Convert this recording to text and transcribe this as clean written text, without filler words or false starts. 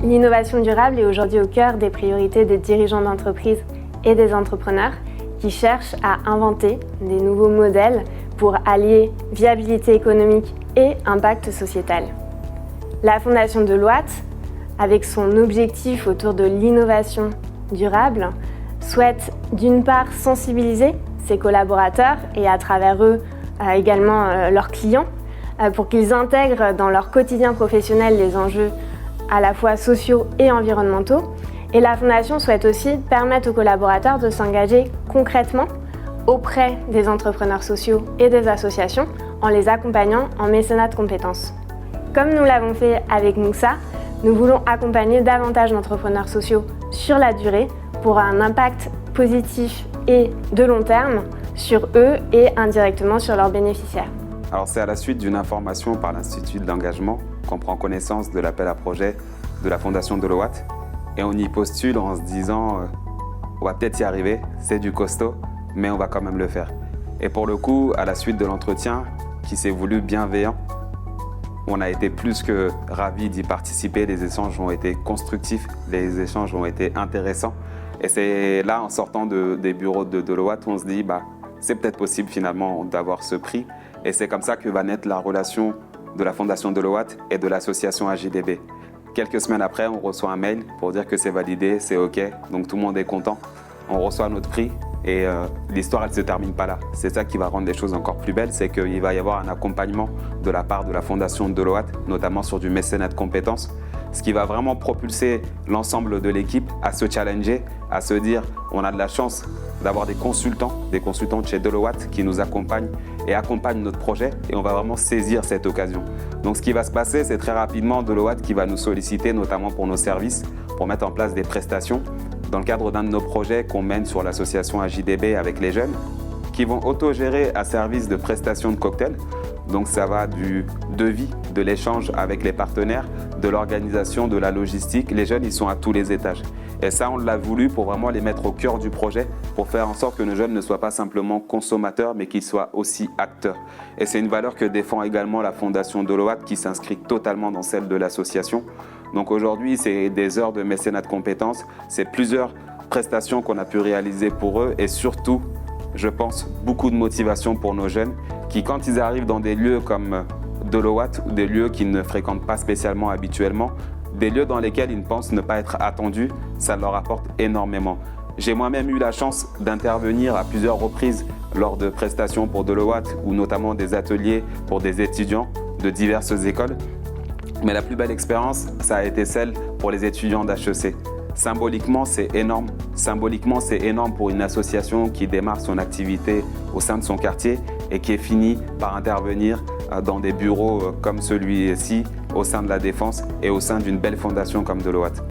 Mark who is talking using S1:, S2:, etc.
S1: L'innovation durable est aujourd'hui au cœur des priorités des dirigeants d'entreprises et des entrepreneurs qui cherchent à inventer des nouveaux modèles pour allier viabilité économique et impact sociétal. La Fondation Deloitte, avec son objectif autour de l'innovation durable, souhaite d'une part sensibiliser ses collaborateurs et à travers eux également leurs clients pour qu'ils intègrent dans leur quotidien professionnel les enjeux à la fois sociaux et environnementaux. Et la Fondation souhaite aussi permettre aux collaborateurs de s'engager concrètement auprès des entrepreneurs sociaux et des associations en les accompagnant en mécénat de compétences. Comme nous l'avons fait avec Moussa, nous voulons accompagner davantage d'entrepreneurs sociaux sur la durée pour un impact positif et de long terme sur eux et indirectement sur leurs bénéficiaires.
S2: Alors c'est à la suite d'une information par l'Institut de l'engagement qu'on prend connaissance de l'appel à projet de la Fondation Deloitte et on y postule en se disant on va peut-être y arriver, c'est du costaud, mais on va quand même le faire. Et pour le coup, à la suite de l'entretien qui s'est voulu bienveillant, on a été plus que ravis d'y participer, les échanges ont été constructifs, les échanges ont été intéressants. Et c'est là, en sortant des bureaux de Deloitte, on se dit c'est peut-être possible finalement d'avoir ce prix. Et c'est comme ça que va naître la relation de la Fondation Deloitte et de l'association AJDB. Quelques semaines après, on reçoit un mail pour dire que c'est validé, c'est OK, donc tout le monde est content. On reçoit notre prix et l'histoire, elle ne se termine pas là. C'est ça qui va rendre les choses encore plus belles, c'est qu'il va y avoir un accompagnement de la part de la Fondation Deloitte, notamment sur du mécénat de compétences, ce qui va vraiment propulser l'ensemble de l'équipe à se challenger, à se dire on a de la chance d'avoir des consultants de chez Deloitte qui nous accompagnent et accompagnent notre projet et on va vraiment saisir cette occasion. Donc ce qui va se passer, c'est très rapidement Deloitte qui va nous solliciter, notamment pour nos services, pour mettre en place des prestations dans le cadre d'un de nos projets qu'on mène sur l'association AJDB avec les jeunes qui vont autogérer un service de prestation de cocktails. Donc ça va du devis, de l'échange avec les partenaires, de l'organisation, de la logistique. Les jeunes, ils sont à tous les étages. Et ça, on l'a voulu pour vraiment les mettre au cœur du projet, pour faire en sorte que nos jeunes ne soient pas simplement consommateurs, mais qu'ils soient aussi acteurs. Et c'est une valeur que défend également la Fondation Deloitte, qui s'inscrit totalement dans celle de l'association. Donc aujourd'hui, c'est des heures de mécénat de compétences, c'est plusieurs prestations qu'on a pu réaliser pour eux et surtout, je pense, beaucoup de motivation pour nos jeunes qui, quand ils arrivent dans des lieux comme Deloitte ou des lieux qu'ils ne fréquentent pas spécialement habituellement, des lieux dans lesquels ils ne pensent ne pas être attendus, ça leur apporte énormément. J'ai moi-même eu la chance d'intervenir à plusieurs reprises lors de prestations pour Deloitte ou notamment des ateliers pour des étudiants de diverses écoles. Mais la plus belle expérience, ça a été celle pour les étudiants d'HEC. Symboliquement, c'est énorme. Symboliquement, c'est énorme pour une association qui démarre son activité au sein de son quartier et qui est finie par intervenir dans des bureaux comme celui-ci, au sein de la Défense et au sein d'une belle fondation comme Deloitte.